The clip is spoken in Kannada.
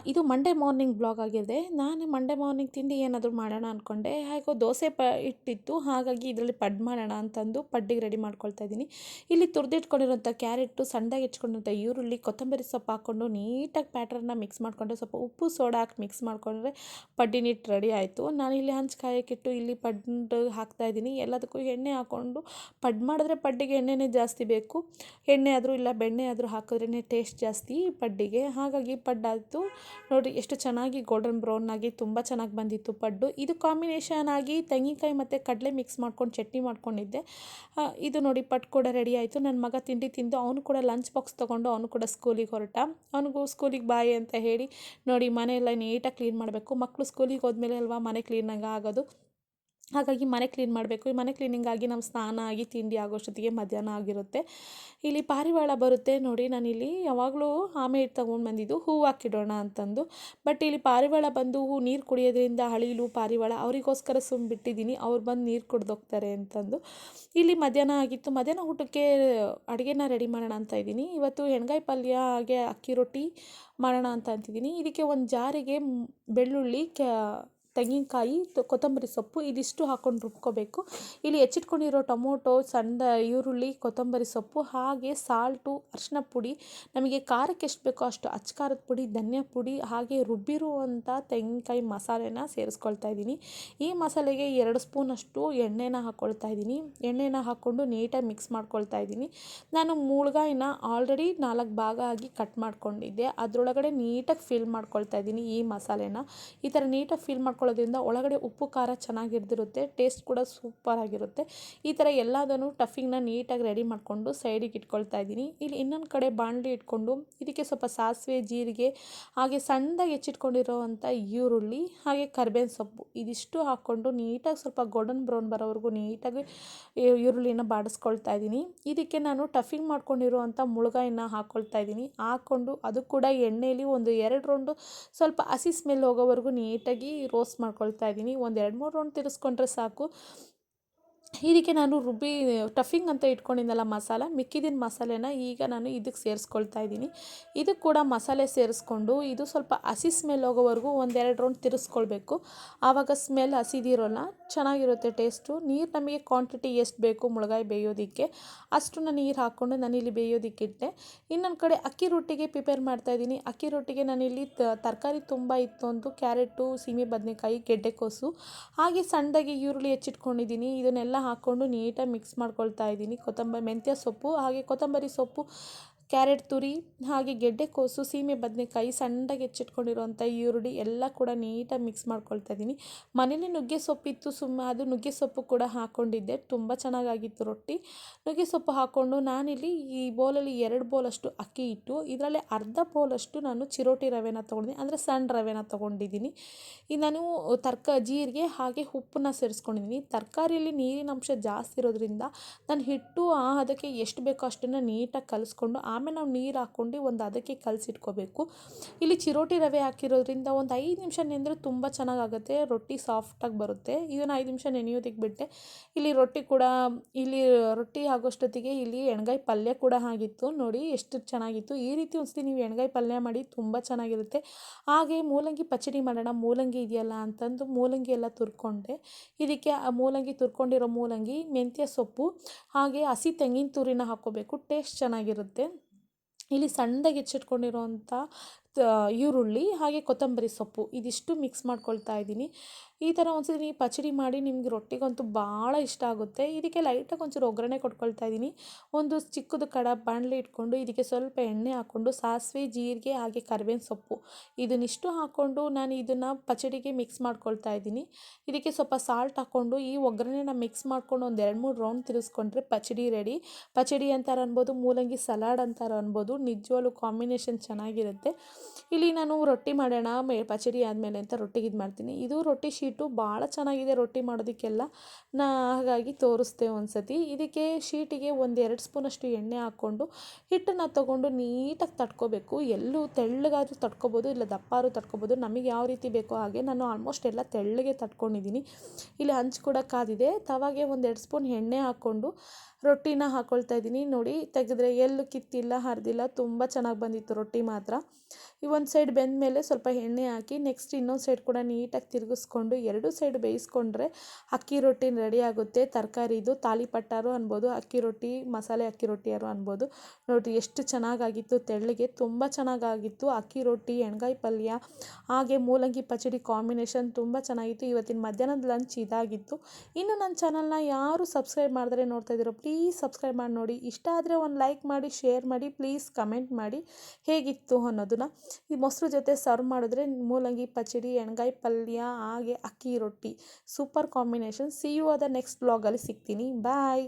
ಇದು ಮಂಡೇ ಮಾರ್ನಿಂಗ್ ಬ್ಲಾಗ್ ಆಗಿದೆ. ನಾನು ಮಂಡೇ ಮಾರ್ನಿಂಗ್ ತಿಂಡಿ ಏನಾದರೂ ಮಾಡೋಣ ಅಂದ್ಕೊಂಡೆ. ಹೇಗೋ ದೋಸೆ ಹಿಟ್ಟಿತ್ತು, ಹಾಗಾಗಿ ಇದರಲ್ಲಿ ಪಡ್ಡು ಮಾಡೋಣ ಅಂತಂದು ಪಡ್ಡಿಗೆ ರೆಡಿ ಮಾಡ್ಕೊಳ್ತಾ ಇದ್ದೀನಿ. ಇಲ್ಲಿ ತುರಿದಿಟ್ಕೊಂಡಿರೋಂಥ ಕ್ಯಾರೆಟು, ಸಣ್ಣದಾಗಿ ಹೆಚ್ಕೊಂಡಿರೋಂಥ ಈರುಳ್ಳಿ, ಕೊತ್ತಂಬರಿ ಸೊಪ್ಪು ಹಾಕ್ಕೊಂಡು ನೀಟಾಗಿ ಪ್ಯಾಟರ್ನ ಮಿಕ್ಸ್ ಮಾಡಿಕೊಂಡ್ರೆ, ಸ್ವಲ್ಪ ಉಪ್ಪು ಸೋಡಾ ಹಾಕಿ ಮಿಕ್ಸ್ ಮಾಡಿಕೊಂಡ್ರೆ ಪಡ್ಡಿನ ಹಿಟ್ಟು ರೆಡಿ ಆಯಿತು. ನಾನಿಲ್ಲಿ ಹಂಚು ಕಾಯಕ್ಕಿಟ್ಟು ಇಲ್ಲಿ ಪಡ್ಡು ಹಾಕ್ತಾಯಿದ್ದೀನಿ. ಎಲ್ಲದಕ್ಕೂ ಎಣ್ಣೆ ಹಾಕ್ಕೊಂಡು ಪಡ್ಡು ಮಾಡಿದ್ರೆ ಪಡ್ಡಿಗೆ ಎಣ್ಣೆನೇ ಜಾಸ್ತಿ ಬೇಕು. ಎಣ್ಣೆ ಆದರೂ ಇಲ್ಲ ಬೆಣ್ಣೆ ಆದರೂ ಹಾಕಿದ್ರೇ ಟೇಸ್ಟ್ ಜಾಸ್ತಿ ಪಡ್ಡಿಗೆ. ಹಾಗಾಗಿ ಪಡ್ಡಾಯಿತು ನೋಡಿ, ಎಷ್ಟು ಚೆನ್ನಾಗಿ ಗೋಲ್ಡನ್ ಬ್ರೌನ್ ಆಗಿ ತುಂಬ ಚೆನ್ನಾಗಿ ಬಂದಿತ್ತು ಪಡ್ಡು. ಇದು ಕಾಂಬಿನೇಷನ್ ಆಗಿ ತೆಂಗಿನಕಾಯಿ ಮತ್ತು ಕಡಲೆ ಮಿಕ್ಸ್ ಮಾಡ್ಕೊಂಡು ಚಟ್ನಿ ಮಾಡ್ಕೊಂಡಿದ್ದೆ. ಇದು ನೋಡಿ ಪಡ್ಡು ಕೂಡ ರೆಡಿ ಆಯಿತು. ನನ್ನ ಮಗ ತಿಂಡಿ ತಿಂದು ಅವನು ಕೂಡ ಲಂಚ್ ಬಾಕ್ಸ್ ತೊಗೊಂಡು ಅವನು ಕೂಡ ಸ್ಕೂಲಿಗೆ ಹೊರಟ. ಅವನಿಗೂ ಸ್ಕೂಲಿಗೆ ಬಾಯ್ ಅಂತ ಹೇಳಿ ನೋಡಿ ಮನೆಯೆಲ್ಲ ನೀಟಾಗಿ ಕ್ಲೀನ್ ಮಾಡಬೇಕು. ಮಕ್ಕಳು ಸ್ಕೂಲಿಗೆ ಹೋದ್ಮೇಲೆ ಅಲ್ವಾ ಮನೆ ಕ್ಲೀನಾಗಿ ಆಗೋದು. ಹಾಗಾಗಿ ಮನೆ ಕ್ಲೀನ್ ಮಾಡಬೇಕು. ಈ ಮನೆ ಕ್ಲೀನಿಂಗಾಗಿ ನಮ್ಮ ಸ್ನಾನ ಆಗಿ ತಿಂಡಿ ಆಗೋಷ್ಟೊತ್ತಿಗೆ ಮಧ್ಯಾಹ್ನ ಆಗಿರುತ್ತೆ. ಇಲ್ಲಿ ಪಾರಿವಾಳ ಬರುತ್ತೆ ನೋಡಿ. ನಾನಿಲ್ಲಿ ಯಾವಾಗಲೂ ಆಮೆ ಇಟ್ಟು ತೊಗೊಂಡು ಬಂದಿದ್ದು ಹೂವು ಹಾಕಿಡೋಣ ಅಂತಂದು. ಬಟ್ ಇಲ್ಲಿ ಪಾರಿವಾಳ ಬಂದು ನೀರು ಕುಡಿಯೋದ್ರಿಂದ ಅಳಿಲು ಪಾರಿವಾಳ ಅವರಿಗೋಸ್ಕರ ಬಿಟ್ಟಿದ್ದೀನಿ, ಅವ್ರು ಬಂದು ನೀರು ಕುಡ್ದೋಗ್ತಾರೆ ಅಂತಂದು. ಇಲ್ಲಿ ಮಧ್ಯಾಹ್ನ ಆಗಿತ್ತು. ಮಧ್ಯಾಹ್ನ ಊಟಕ್ಕೆ ಅಡುಗೆನ ರೆಡಿ ಮಾಡೋಣ ಅಂತ ಇದ್ದೀನಿ. ಇವತ್ತು ಎಣ್ಗಾಯಿ ಪಲ್ಯ ಹಾಗೆ ಅಕ್ಕಿ ರೊಟ್ಟಿ ಮಾಡೋಣ ಅಂತ ಅಂತಿದ್ದೀನಿ. ಇದಕ್ಕೆ ಒಂದು ಜಾರಿಗೆ ಬೆಳ್ಳುಳ್ಳಿ, ತೆಂಗಿನಕಾಯಿ, ಕೊತ್ತಂಬರಿ ಸೊಪ್ಪು ಇದಿಷ್ಟು ಹಾಕ್ಕೊಂಡು ರುಬ್ಕೋಬೇಕು. ಇಲ್ಲಿ ಹೆಚ್ಚಿಟ್ಕೊಂಡಿರೋ ಟೊಮೊಟೊ, ಸಣ್ಣ ಈರುಳ್ಳಿ, ಕೊತ್ತಂಬರಿ ಸೊಪ್ಪು ಹಾಗೆ ಸಾಲ್ಟು, ಅರಿಶಿನ ಪುಡಿ, ನಮಗೆ ಖಾರಕ್ಕೆ ಎಷ್ಟು ಬೇಕೋ ಅಷ್ಟು ಅಚ್ಚ ಖಾರದ ಪುಡಿ, ಧನಿಯಾ ಪುಡಿ, ಹಾಗೆ ರುಬ್ಬಿರುವಂಥ ತೆಂಗಿನಕಾಯಿ ಮಸಾಲೆನ ಸೇರಿಸ್ಕೊಳ್ತಾ ಇದ್ದೀನಿ. ಈ ಮಸಾಲೆಗೆ 2 ಸ್ಪೂನಷ್ಟು ಎಣ್ಣೆನ ಹಾಕ್ಕೊಳ್ತಾ ಇದ್ದೀನಿ. ಎಣ್ಣೆನ ಹಾಕ್ಕೊಂಡು ನೀಟಾಗಿ ಮಿಕ್ಸ್ ಮಾಡ್ಕೊಳ್ತಾ ಇದ್ದೀನಿ. ನಾನು ಮುಳ್ಗಾಯಿನ ಆಲ್ರೆಡಿ 4 ಭಾಗ ಆಗಿ ಕಟ್ ಮಾಡ್ಕೊಂಡಿದ್ದೆ. ಅದರೊಳಗಡೆ ನೀಟಾಗಿ ಫಿಲ್ ಮಾಡ್ಕೊಳ್ತಾ ಇದ್ದೀನಿ ಈ ಮಸಾಲೆನ. ಈ ಥರ ನೀಟಾಗಿ ಫಿಲ್ ಮಾಡ್ಕೊಳ್ಳೋದ್ರಿಂದ ಒಳಗಡೆ ಉಪ್ಪು ಖಾರ ಚೆನ್ನಾಗಿ ಹಿಡ್ದಿರುತ್ತೆ, ಟೇಸ್ಟ್ ಕೂಡ ಸೂಪರಾಗಿರುತ್ತೆ. ಈ ಥರ ಎಲ್ಲದನ್ನು ಟಫಿಂಗ್ನ ನೀಟಾಗಿ ರೆಡಿ ಮಾಡಿಕೊಂಡು ಸೈಡಿಗೆ ಇಟ್ಕೊಳ್ತಾ ಇದ್ದೀನಿ. ಇಲ್ಲಿ ಇನ್ನೊಂದು ಕಡೆ ಬಾಣಲಿ ಇಟ್ಕೊಂಡು ಇದಕ್ಕೆ ಸ್ವಲ್ಪ ಸಾಸಿವೆ, ಜೀರಿಗೆ, ಹಾಗೆ ಸಣ್ಣದಾಗಿ ಹೆಚ್ಚಿಟ್ಕೊಂಡಿರೋವಂಥ ಈರುಳ್ಳಿ, ಹಾಗೆ ಕರಿಬೇವಿನ ಸೊಪ್ಪು ಇದಿಷ್ಟು ಹಾಕ್ಕೊಂಡು ನೀಟಾಗಿ ಸ್ವಲ್ಪ ಗೋಲ್ಡನ್ ಬ್ರೌನ್ ಬರೋವರೆಗೂ ನೀಟಾಗಿ ಈರುಳ್ಳಿನ ಬಾಡಿಸ್ಕೊಳ್ತಾ ಇದ್ದೀನಿ. ಇದಕ್ಕೆ ನಾನು ಟಫಿಂಗ್ ಮಾಡ್ಕೊಂಡಿರುವಂಥ ಮುಳ್ಗಾಯಿನ ಹಾಕ್ಕೊಳ್ತಾ ಇದ್ದೀನಿ. ಹಾಕ್ಕೊಂಡು ಅದು ಕೂಡ ಎಣ್ಣೆಯಲ್ಲಿ ಒಂದು 2 ರೌಂಡು ಸ್ವಲ್ಪ ಹಸಿ ಸ್ಮೆಲ್ ಹೋಗೋವರೆಗೂ ನೀಟಾಗಿ ರೋಸ್ಟ್ ಮಾಡ್ಕೊಳ್ತಾ ಇದ್ದೀನಿ. ಒಂದು 2-3 ರೌಂಡ್ ತಿರ್ಸ್ಕೊಂಡ್ರೆ ಸಾಕು. ಇದಕ್ಕೆ ನಾನು ಟಫಿಂಗ್ ಅಂತ ಇಟ್ಕೊಂಡಿದ್ದಲ್ಲ ಮಸಾಲ, ಮಿಕ್ಕಿದಿನ ಮಸಾಲೆನ ಈಗ ನಾನು ಇದಕ್ಕೆ ಸೇರಿಸ್ಕೊಳ್ತಾ ಇದ್ದೀನಿ. ಇದು ಕೂಡ ಮಸಾಲೆ ಸೇರಿಸ್ಕೊಂಡು ಇದು ಸ್ವಲ್ಪ ಹಸಿ ಸ್ಮೆಲ್ ಹೋಗೋವರೆಗೂ 1-2 ರೌಂಡ್ ತಿರ್ಸ್ಕೊಳ್ಬೇಕು. ಆವಾಗ ಸ್ಮೆಲ್ ಹಸಿದಿರೋಲ್ಲ, ಚೆನ್ನಾಗಿರುತ್ತೆ ಟೇಸ್ಟು. ನೀರು ನಮಗೆ ಕ್ವಾಂಟಿಟಿ ಎಷ್ಟು ಬೇಕು ಮುಳ್ಗಾಯಿ ಬೇಯೋದಕ್ಕೆ ಅಷ್ಟನ್ನು ನೀರು ಹಾಕ್ಕೊಂಡು ನಾನಿಲ್ಲಿ ಬೇಯೋದಕ್ಕಿಟ್ಟೆ. ಇನ್ನೊಂದು ಕಡೆ ಅಕ್ಕಿ ರೊಟ್ಟಿಗೆ ಪ್ರಿಪೇರ್ ಮಾಡ್ತಾಯಿದ್ದೀನಿ. ಅಕ್ಕಿ ರೊಟ್ಟಿಗೆ ನಾನಿಲ್ಲಿ ತರಕಾರಿ ತುಂಬ ಇತ್ತು ಒಂದು ಕ್ಯಾರೆಟು, ಸೀಮೆ ಬದನೆಕಾಯಿ, ಗೆಡ್ಡೆಕೋಸು, ಹಾಗೆ ಸಣ್ಣದಾಗಿ ಈರುಳ್ಳಿ ಹೆಚ್ಚಿಟ್ಕೊಂಡಿದ್ದೀನಿ. ಇದನ್ನೆಲ್ಲ ಹಾಕ್ಕೊಂಡು ನೀಟಾಗಿ ಮಿಕ್ಸ್ ಮಾಡ್ಕೊಳ್ತಾ ಇದ್ದೀನಿ. ಮೆಂತ್ಯ ಸೊಪ್ಪು, ಹಾಗೆ ಕೊತ್ತಂಬರಿ ಸೊಪ್ಪು, ಕ್ಯಾರೆಟ್ ತುರಿ, ಹಾಗೆ ಗೆಡ್ಡೆಕೋಸು, ಸೀಮೆ ಬದನೆಕಾಯಿ, ಸಣ್ಣದಾಗಿ ಹೆಚ್ಚಿಟ್ಕೊಂಡಿರೋಂಥ ಈರುಳ್ಳಿ ಎಲ್ಲ ಕೂಡ ನೀಟಾಗಿ ಮಿಕ್ಸ್ ಮಾಡ್ಕೊಳ್ತಾ ಇದ್ದೀನಿ. ಮನೇಲಿ ನುಗ್ಗೆ ಸೊಪ್ಪಿತ್ತು, ಅದು ನುಗ್ಗೆ ಸೊಪ್ಪು ಕೂಡ ಹಾಕ್ಕೊಂಡಿದ್ದೆ. ತುಂಬ ಚೆನ್ನಾಗಾಗಿತ್ತು ರೊಟ್ಟಿ. ನುಗ್ಗೆ ಸೊಪ್ಪು ಹಾಕ್ಕೊಂಡು ನಾನಿಲ್ಲಿ ಈ ಬೌಲಲ್ಲಿ 2 ಬೌಲಷ್ಟು ಅಕ್ಕಿ ಇಟ್ಟು ಇದರಲ್ಲಿ ಅರ್ಧ ಬೌಲಷ್ಟು ನಾನು ಚಿರೋಟಿ ರವೆನ ತೊಗೊಂಡಿದ್ದೀನಿ, ಅಂದರೆ ಸಣ್ಣ ರವೆನ ತೊಗೊಂಡಿದ್ದೀನಿ. ಈಗ ನಾನು ಜೀರಿಗೆ ಹಾಗೆ ಉಪ್ಪನ್ನ ಸೇರಿಸ್ಕೊಂಡಿದ್ದೀನಿ. ತರಕಾರಿಯಲ್ಲಿ ನೀರಿನ ಅಂಶ ಜಾಸ್ತಿ ಇರೋದ್ರಿಂದ ನಾನು ಹಿಟ್ಟು ಅದಕ್ಕೆ ಎಷ್ಟು ಬೇಕೋ ಅಷ್ಟನ್ನು ನೀಟಾಗಿ ಕಲಿಸ್ಕೊಂಡು ಆಮೇಲೆ ನಾವು ನೀರು ಹಾಕ್ಕೊಂಡು ಒಂದು ಅದಕ್ಕೆ ಕಲಸಿಟ್ಕೋಬೇಕು. ಇಲ್ಲಿ ಚಿರೋಟಿ ರವೆ ಹಾಕಿರೋದ್ರಿಂದ ಒಂದು 5 ನಿಮಿಷ ನೆಂದರೆ ತುಂಬ ಚೆನ್ನಾಗಾಗುತ್ತೆ, ರೊಟ್ಟಿ ಸಾಫ್ಟಾಗಿ ಬರುತ್ತೆ. ಇದನ್ನು 5 ನಿಮಿಷ ನೆನೆಯೋದಕ್ಕೆ ಬಿಟ್ಟೆ. ಇಲ್ಲಿ ರೊಟ್ಟಿ ಆಗೋಷ್ಟೊತ್ತಿಗೆ ಇಲ್ಲಿ ಎಣ್ಗಾಯಿ ಪಲ್ಯ ಕೂಡ ಆಗಿತ್ತು ನೋಡಿ, ಎಷ್ಟು ಚೆನ್ನಾಗಿತ್ತು. ಈ ರೀತಿ ಒಂದ್ಸತಿ ನೀವು ಎಣ್ಗಾಯಿ ಪಲ್ಯ ಮಾಡಿ ತುಂಬ ಚೆನ್ನಾಗಿರುತ್ತೆ. ಹಾಗೆ ಮೂಲಂಗಿ ಪಚಡಿ ಮಾಡೋಣ, ಮೂಲಂಗಿ ಇದೆಯಲ್ಲ ಅಂತಂದು ಮೂಲಂಗಿ ಎಲ್ಲ ತುರ್ಕೊಂಡೆ. ಇದಕ್ಕೆ ತುರ್ಕೊಂಡಿರೋ ಮೂಲಂಗಿ, ಮೆಂತ್ಯ ಸೊಪ್ಪು, ಹಾಗೆ ಹಸಿ ತೆಂಗಿನ ತುರಿನ ಹಾಕ್ಕೋಬೇಕು, ಟೇಸ್ಟ್ ಚೆನ್ನಾಗಿರುತ್ತೆ. ಇಲ್ಲಿ ಸಣ್ಣದಾಗಿ ಹೆಚ್ಚಿಟ್ಕೊಂಡಿರೋಂಥ ಈರುಳ್ಳಿ, ಹಾಗೆ ಕೊತ್ತಂಬರಿ ಸೊಪ್ಪು ಇದಿಷ್ಟು ಮಿಕ್ಸ್ ಮಾಡ್ಕೊಳ್ತಾ ಇದ್ದೀನಿ. ಈ ಥರ ಒಂದ್ಸತಿ ನೀವು ಪಚಡಿ ಮಾಡಿ, ನಿಮಗೆ ರೊಟ್ಟಿಗಂತೂ ಭಾಳ ಇಷ್ಟ ಆಗುತ್ತೆ. ಇದಕ್ಕೆ ಲೈಟಾಗಿ ಒಂಚೂರು ಒಗ್ಗರಣೆ ಕೊಟ್ಕೊಳ್ತಾ ಇದ್ದೀನಿ. ಒಂದು ಚಿಕ್ಕದು ಬಾಣಲೆ ಇಟ್ಕೊಂಡು ಇದಕ್ಕೆ ಸ್ವಲ್ಪ ಎಣ್ಣೆ ಹಾಕ್ಕೊಂಡು ಸಾಸಿವೆ, ಜೀರಿಗೆ, ಹಾಗೆ ಕರಿಬೇವಿನ ಸೊಪ್ಪು ಇದನ್ನಿಷ್ಟು ಹಾಕ್ಕೊಂಡು ನಾನು ಇದನ್ನು ಪಚಡಿಗೆ ಮಿಕ್ಸ್ ಮಾಡ್ಕೊಳ್ತಾ ಇದ್ದೀನಿ. ಇದಕ್ಕೆ ಸ್ವಲ್ಪ ಸಾಲ್ಟ್ ಹಾಕ್ಕೊಂಡು ಈ ಒಗ್ಗರಣೆನ ಮಿಕ್ಸ್ ಮಾಡ್ಕೊಂಡು ಒಂದು 2-3 ರೌಂಡ್ ತಿರ್ಸ್ಕೊಂಡ್ರೆ ಪಚಡಿ ರೆಡಿ. ಪಚಡಿ ಅಂತಾರೆ ಅನ್ಬೋದು, ಮೂಲಂಗಿ ಸಲಾಡ್ ಅಂತಾರೆ ಅನ್ಬೋದು, ನಿಜವಾಗ್ಲೂ ಕಾಂಬಿನೇಷನ್ ಚೆನ್ನಾಗಿರುತ್ತೆ. ಇಲ್ಲಿ ನಾನು ರೊಟ್ಟಿ ಮಾಡೋಣ ಪಚಡಿ ಆದಮೇಲೆ ಅಂತ ರೊಟ್ಟಿಗೆ ಇದು ಮಾಡ್ತೀನಿ. ಇದು ರೊಟ್ಟಿ ಶೀಟು ಭಾಳ ಚೆನ್ನಾಗಿದೆ ರೊಟ್ಟಿ ಮಾಡೋದಕ್ಕೆಲ್ಲ, ಹಾಗಾಗಿ ತೋರಿಸ್ದೆ ಒಂದ್ಸತಿ. ಇದಕ್ಕೆ ಶೀಟಿಗೆ 1-2 ಸ್ಪೂನಷ್ಟು ಎಣ್ಣೆ ಹಾಕ್ಕೊಂಡು ಹಿಟ್ಟನ್ನು ತೊಗೊಂಡು ನೀಟಾಗಿ ತಟ್ಕೋಬೇಕು. ಎಲ್ಲೂ ತೆಳ್ಳಗಾದರೂ ತಟ್ಕೊಬೋದು, ಇಲ್ಲ ದಪ್ಪಾದ್ರೂ ತಟ್ಕೊಬೋದು, ನಮಗೆ ಯಾವ ರೀತಿ ಬೇಕೋ ಹಾಗೆ. ನಾನು ಆಲ್ಮೋಸ್ಟ್ ಎಲ್ಲ ತೆಳ್ಳಗೆ ತಟ್ಕೊಂಡಿದ್ದೀನಿ. ಇಲ್ಲಿ ಹಂಚು ಕೂಡ ಕಾದಿದೆ. ತವಾಗೆ 1-2 ಸ್ಪೂನ್ ಎಣ್ಣೆ ಹಾಕ್ಕೊಂಡು ರೊಟ್ಟಿನ ಹಾಕ್ಕೊಳ್ತಾ ಇದ್ದೀನಿ. ನೋಡಿ, ತೆಗೆದ್ರೆ ಎಲ್ಲೂ ಕಿತ್ತಿಲ್ಲ, ಹರಿದಿಲ್ಲ, ತುಂಬ ಚೆನ್ನಾಗಿ ಬಂದಿತ್ತು ರೊಟ್ಟಿ ಮಾತ್ರ. ಈ ಒಂದು ಸೈಡ್ ಬೆಂದಮೇಲೆ ಸ್ವಲ್ಪ ಎಣ್ಣೆ ಹಾಕಿ ನೆಕ್ಸ್ಟ್ ಇನ್ನೊಂದು ಸೈಡ್ ಕೂಡ ನೀಟಾಗಿ ತಿರುಗಿಸ್ಕೊಂಡು ಎರಡೂ ಸೈಡ್ ಬೇಯಿಸ್ಕೊಂಡ್ರೆ ಅಕ್ಕಿ ರೊಟ್ಟಿ ರೆಡಿ ಆಗುತ್ತೆ. ತರಕಾರಿದು ತಾಲಿಪಟ್ಟಾರು ಅನ್ಬೋದು, ಅಕ್ಕಿ ರೊಟ್ಟಿ ಮಸಾಲೆ ಅಕ್ಕಿ ರೊಟ್ಟಿಯಾರು ಅನ್ಬೋದು. ನೋಡಿರಿ ಎಷ್ಟು ಚೆನ್ನಾಗಾಗಿತ್ತು, ತೆಳ್ಳಗೆ ತುಂಬ ಚೆನ್ನಾಗಾಗಿತ್ತು. ಅಕ್ಕಿ ರೊಟ್ಟಿ, ಎಣ್ಗಾಯಿ ಪಲ್ಯ ಹಾಗೆ ಮೂಲಂಗಿ ಪಚಡಿ ಕಾಂಬಿನೇಷನ್ ತುಂಬ ಚೆನ್ನಾಗಿತ್ತು. ಇವತ್ತಿನ ಮಧ್ಯಾಹ್ನದ ಲಂಚ್ ಇದಾಗಿತ್ತು. ಇನ್ನು ನನ್ನ ಚಾನಲ್ನ ಯಾರು ಸಬ್ಸ್ಕ್ರೈಬ್ ಮಾಡಿದ್ರೆ ನೋಡ್ತಾ ಇದ್ದೀರೋ ಪ್ಲೀಸ್ ಸಬ್ಸ್ಕ್ರೈಬ್ ಮಾಡಿ ನೋಡಿ. ಇಷ್ಟ ಆದರೆ ಒಂದು ಲೈಕ್ ಮಾಡಿ, ಶೇರ್ ಮಾಡಿ, ಪ್ಲೀಸ್ ಕಮೆಂಟ್ ಮಾಡಿ ಹೇಗಿತ್ತು ಅನ್ನೋದನ್ನ. ಈ ಮೊಸರು ಜೊತೆ ಸರ್ವ್ ಮಾಡಿದ್ರೆ ಮೂಲಂಗಿ ಪಚಡಿ, ಎಣ್ಗಾಯಿ ಪಲ್ಯ ಹಾಗೆ ಅಕ್ಕಿ ರೊಟ್ಟಿ ಸೂಪರ್ ಕಾಂಬಿನೇಷನ್. ಸಿ ಯು ಅದ ನೆಕ್ಸ್ಟ್ ಬ್ಲಾಗಲ್ಲಿ ಸಿಗ್ತೀನಿ. ಬಾಯ್.